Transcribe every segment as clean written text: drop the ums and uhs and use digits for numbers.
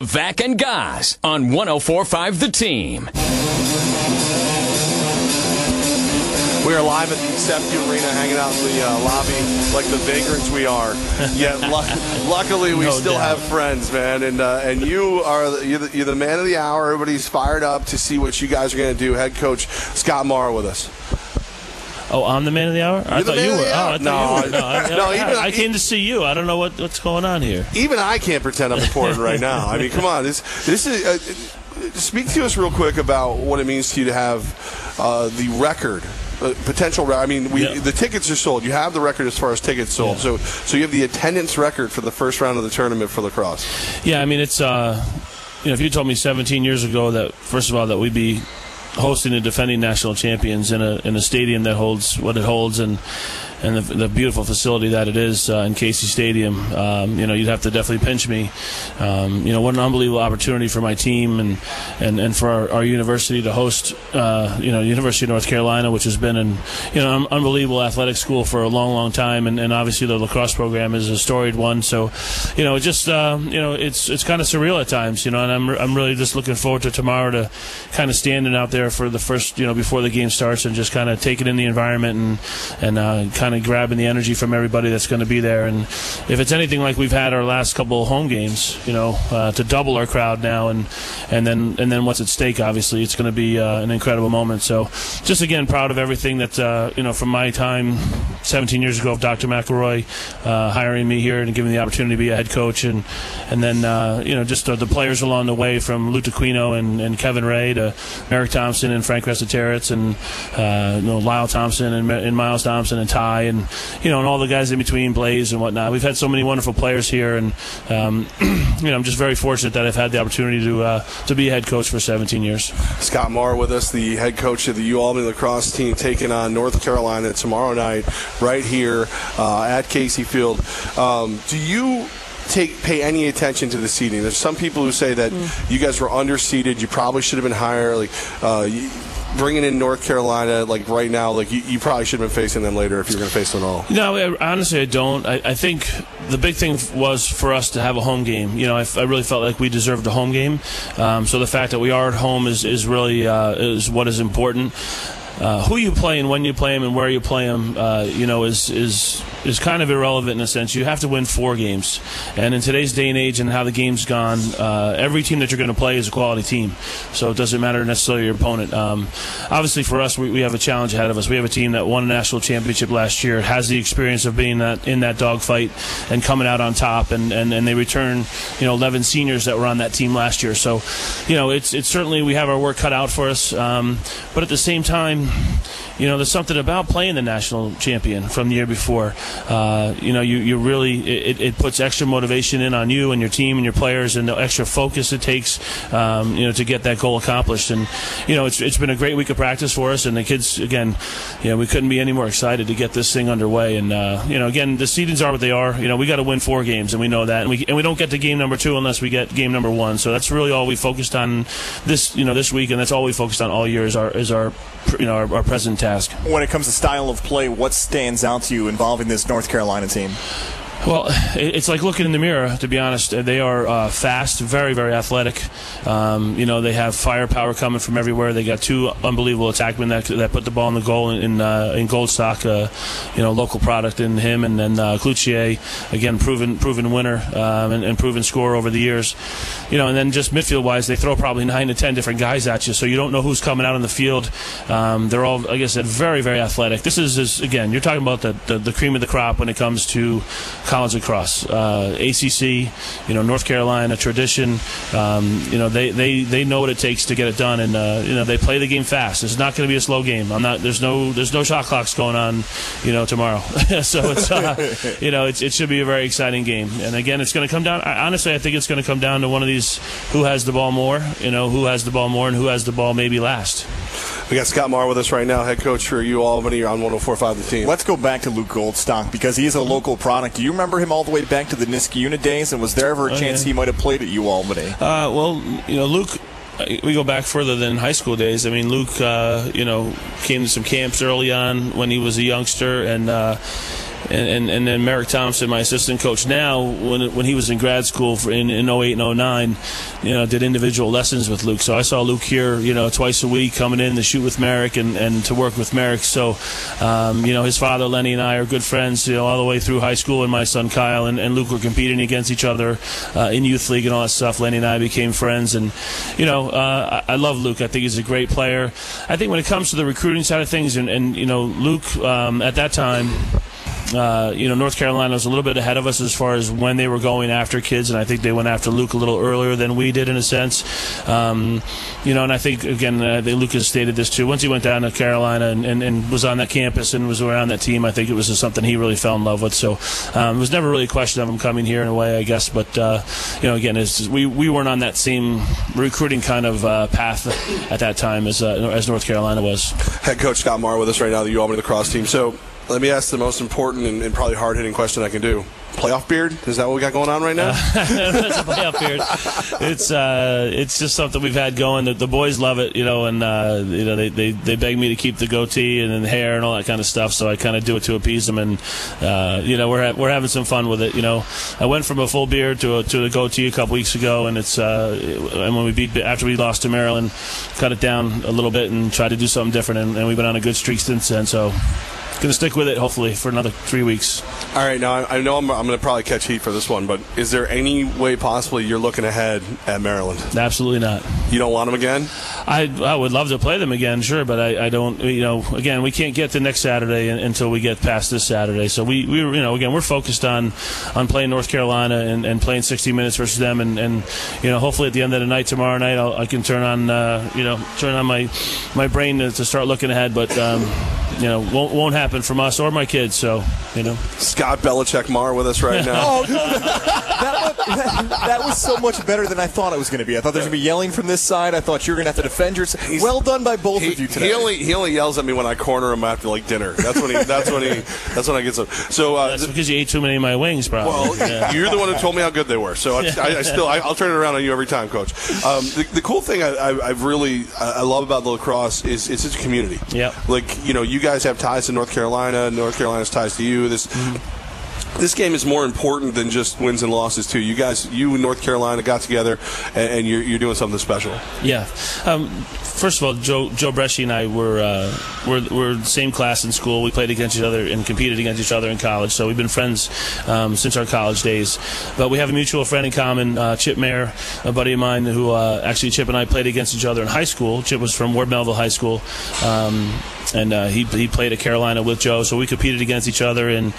Levack and Goz on 104.5 The Team. We are live at the Sefton Arena, hanging out in the lobby like the vagrants we are. Yet, luckily, we still have friends, man. And you're the man of the hour. Everybody's fired up to see what you guys are going to do. Head coach Scott Marr with us. Oh, I'm the man of the hour? I thought you were. I No, came to see you. I don't know what's going on here. Even I can't pretend I'm important right now. I mean, come on. This is. Speak to us real quick about what it means to you to have the record. Potential. I mean, the tickets are sold. You have the record as far as tickets sold. Yeah. So you have the attendance record for the first round of the tournament for lacrosse. Yeah, I mean, it's if you told me 17 years ago that first of all that we'd be hosting the defending national champions in a stadium that holds what it holds and the beautiful facility that it is in Casey Stadium, you'd have to definitely pinch me. What an unbelievable opportunity for my team and for our university to host, University of North Carolina, which has been an unbelievable athletic school for a long, long time, and obviously the lacrosse program is a storied one. So, it's kind of surreal at times, and I'm really just looking forward to tomorrow to kind of standing out there for the first, before the game starts and just kind of taking in the environment and kind of grabbing the energy from everybody that's going to be there. And if it's anything like we've had our last couple of home games, to double our crowd now and then what's at stake, obviously it's going to be an incredible moment. So just again proud of everything that from my time 17 years ago of Dr. McElroy hiring me here and giving me the opportunity to be a head coach and then just the players along the way from Lou Taquino and Kevin Ray to Eric Thompson and Frank Restateritz and Lyle Thompson and Miles Thompson and Ty and all the guys in between, Blaze and whatnot. We've had so many wonderful players here, and I'm just very fortunate that I've had the opportunity to be a head coach for 17 years. Scott Marr with us, the head coach of the UAlbany lacrosse team, taking on North Carolina tomorrow night right here at Casey Field. Do you pay any attention to the seeding? There's some people who say that you guys were underseeded. You probably should have been higher. Bringing in North Carolina, right now, you probably should have been facing them later if you were going to face them at all. No, honestly, I don't. I think the big thing was for us to have a home game. I really felt like we deserved a home game. So the fact that we are at home is really is what is important. Who you play and when you play them and where you play them, is kind of irrelevant in a sense. You have to win 4 games. And in today's day and age and how the game's gone, every team that you're going to play is a quality team. So it doesn't matter necessarily your opponent. Obviously for us, we have a challenge ahead of us. We have a team that won a national championship last year, has the experience of being in that dogfight and coming out on top, and they return 11 seniors that were on that team last year. So it's certainly we have our work cut out for us. But at the same time, there's something about playing the national champion from the year before. You really it puts extra motivation in on you and your team and your players, and the extra focus it takes, to get that goal accomplished. And it's been a great week of practice for us, and the kids again, we couldn't be any more excited to get this thing underway. And again, the seedings are what they are. We got to win 4 games, and we know that, and we don't get to game number 2 unless we get game number 1. So that's really all we focused on this week, and that's all we focused on all year is our present task. When it comes to style of play, what stands out to you involving this North Carolina team? Well, it's like looking in the mirror, to be honest. They are fast, very, very athletic. They have firepower coming from everywhere. They got 2 unbelievable attackmen that put the ball in the goal in Goldstock, local product in him, and then Cloutier, again, proven winner and proven scorer over the years. And then just midfield-wise, they throw probably 9 to 10 different guys at you, so you don't know who's coming out on the field. They're all, like I said, very, very athletic. This is again, you're talking about the cream of the crop when it comes to college lacrosse. ACC, North Carolina tradition. They know what it takes to get it done, and they play the game fast. It's not going to be a slow game. There's no shot clocks going on, tomorrow. So it's it should be a very exciting game. And again, it's going to come down. Honestly, I think it's going to come down to one of these: who has the ball more, who has the ball more, and who has the ball maybe last. We got Scott Marr with us right now, head coach for UAlbany on 104.5 The Team. Let's go back to Luke Goldstock because he is a local product. Do you remember him all the way back to the Niskayuna days, and was there ever a chance he might have played at UAlbany? Luke, we go back further than high school days. I mean, Luke, came to some camps early on when he was a youngster, and and then Merrick Thompson, my assistant coach now, when he was in grad school in 08 and 09, did individual lessons with Luke. So I saw Luke here, twice a week coming in to shoot with Merrick and to work with Merrick. So, his father, Lenny, and I are good friends, all the way through high school, and my son Kyle and Luke were competing against each other in youth league and all that stuff. Lenny and I became friends, and, I love Luke. I think he's a great player. I think when it comes to the recruiting side of things, and Luke, at that time, North Carolina was a little bit ahead of us as far as when they were going after kids, and I think they went after Luke a little earlier than we did in a sense. And I think, again, Luke has stated this too. Once he went down to Carolina and was on that campus and was around that team, I think it was just something he really fell in love with. So it was never really a question of him coming here in a way, I guess. But, again, we weren't on that same recruiting kind of path at that time as North Carolina was. Head coach Scott Marr with us right now, the UAlbany lacrosse team. So let me ask the most important and probably hard-hitting question I can do. Playoff beard? Is that what we got going on right now? That's a playoff beard. It's just something we've had going. The boys love it, and they beg me to keep the goatee and the hair and all that kind of stuff. So I kind of do it to appease them, and we're having some fun with it. I went from a full beard to a goatee a couple weeks ago, and and when after we lost to Maryland, cut it down a little bit and tried to do something different, and we've been on a good streak since then. So. Going to stick with it, hopefully, for another 3 weeks. All right, now I know I'm going to probably catch heat for this one, but is there any way possibly you're looking ahead at Maryland? Absolutely not. You don't want them again? I would love to play them again, sure, but I don't. Again, we can't get to next Saturday until we get past this Saturday. So again, we're focused on playing North Carolina and playing 60 minutes versus them, and hopefully at the end of the night tomorrow night I can turn on my brain to start looking ahead, but won't happen from us or my kids. So Scott Belichick Marr with us right now. That was so much better than I thought it was going to be. I thought there was going to be yelling from this side. I thought you were going to have to defend yourself. Well done by both of you today. He only yells at me when I corner him after dinner. That's when I get some. So that's because you ate too many of my wings, probably. Well, you're the one who told me how good they were. So I'll turn it around on you every time, Coach. The cool thing I love about the lacrosse is it's a community. Yeah. You guys have ties to North Carolina. North Carolina's ties to you. This game is more important than just wins and losses too. You and North Carolina got together, and you're doing something special. Yeah. First of all, Joe Bresci and I were the same class in school. We played against each other and competed against each other in college. So we've been friends since our college days. But we have a mutual friend in common, Chip Marr, a buddy of mine who actually Chip and I played against each other in high school. Chip was from Ward Melville High School. And he played at Carolina with Joe, so we competed against each other in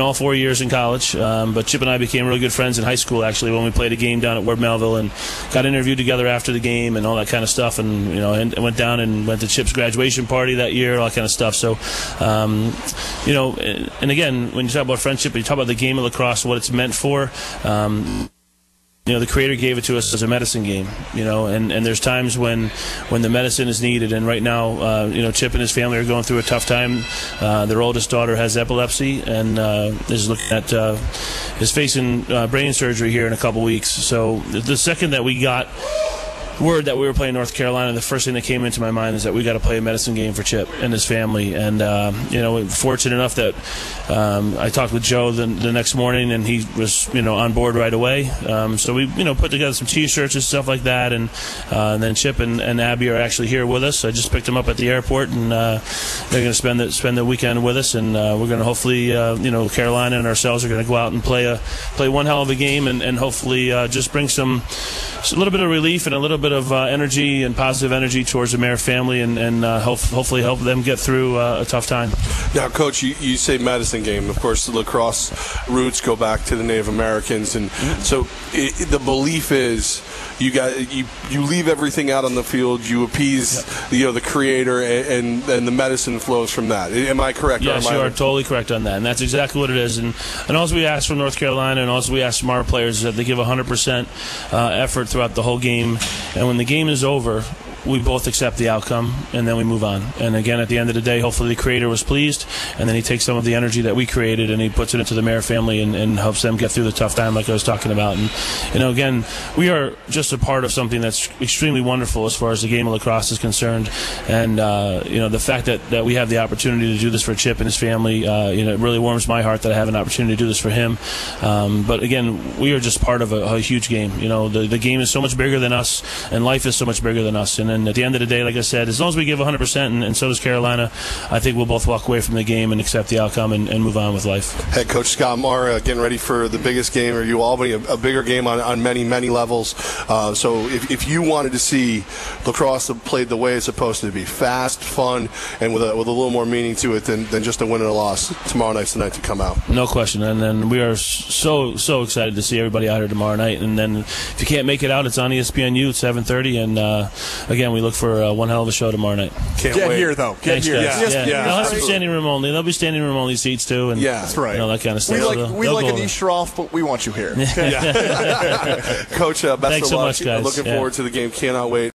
all 4 years in college. But Chip and I became really good friends in high school, actually, when we played a game down at Ward Melville and got interviewed together after the game and all that kind of stuff. And and went down and went to Chip's graduation party that year, all that kind of stuff. So, and again, when you talk about friendship, you talk about the game of lacrosse, what it's meant for. The Creator gave it to us as a medicine game, and there's times when the medicine is needed. And right now, Chip and his family are going through a tough time. Their oldest daughter has epilepsy and is facing brain surgery here in a couple weeks. So the second that we got word that we were playing North Carolina, the first thing that came into my mind is that we got to play a medicine game for Chip and his family. And fortunate enough that I talked with Joe the next morning, and he was on board right away. So we put together some T-shirts and stuff like that, and then Chip and Abby are actually here with us. I just picked them up at the airport, and they're going to spend the weekend with us, and we're going to hopefully Carolina and ourselves are going to go out and play one hell of a game, and hopefully just bring a little bit of relief and a little bit of energy and positive energy towards the Marr family, and hopefully help them get through a tough time. Now, Coach, you say medicine game. Of course, the lacrosse roots go back to the Native Americans, and so the belief is you leave everything out on the field, you appease the Creator, and the medicine flows from that. Am I correct? Yes, you are totally correct on that, and that's exactly what it is. And all we ask from North Carolina, and all we ask from our players is that they give 100% effort throughout the whole game, and when the game is over, we both accept the outcome, and then we move on. And again, at the end of the day, hopefully the creator was pleased, and then he takes some of the energy that we created and he puts it into the Marr family and helps them get through the tough time like I was talking about. And, again, we are just a part of something that's extremely wonderful as far as the game of lacrosse is concerned. And, the fact that we have the opportunity to do this for Chip and his family, it really warms my heart that I have an opportunity to do this for him. But, again, we are just part of a huge game. The game is so much bigger than us, and life is so much bigger than us. And then at the end of the day, like I said, as long as we give 100%, and so does Carolina, I think we'll both walk away from the game and accept the outcome and move on with life. Head coach Scott Marr getting ready for the biggest game, or UAlbany, a bigger game on many, many levels. So if you wanted to see lacrosse played the way it's supposed to be, fast, fun, and with a little more meaning to it than just a win and a loss, tomorrow night's the night to come out. No question. And then we are so excited to see everybody out here tomorrow night. And then if you can't make it out, it's on ESPNU at 7:30. And again, we look for one hell of a show tomorrow night. Can't Get wait. here, though. Get Thanks, here. guys. Yeah. They'll have some standing room only. There'll be standing room only seats too. And that's right. that kind of stuff. We like an Easter-off, but we want you here. Coach, best Thanks of so luck. much, guys. Looking forward to the game. Cannot wait.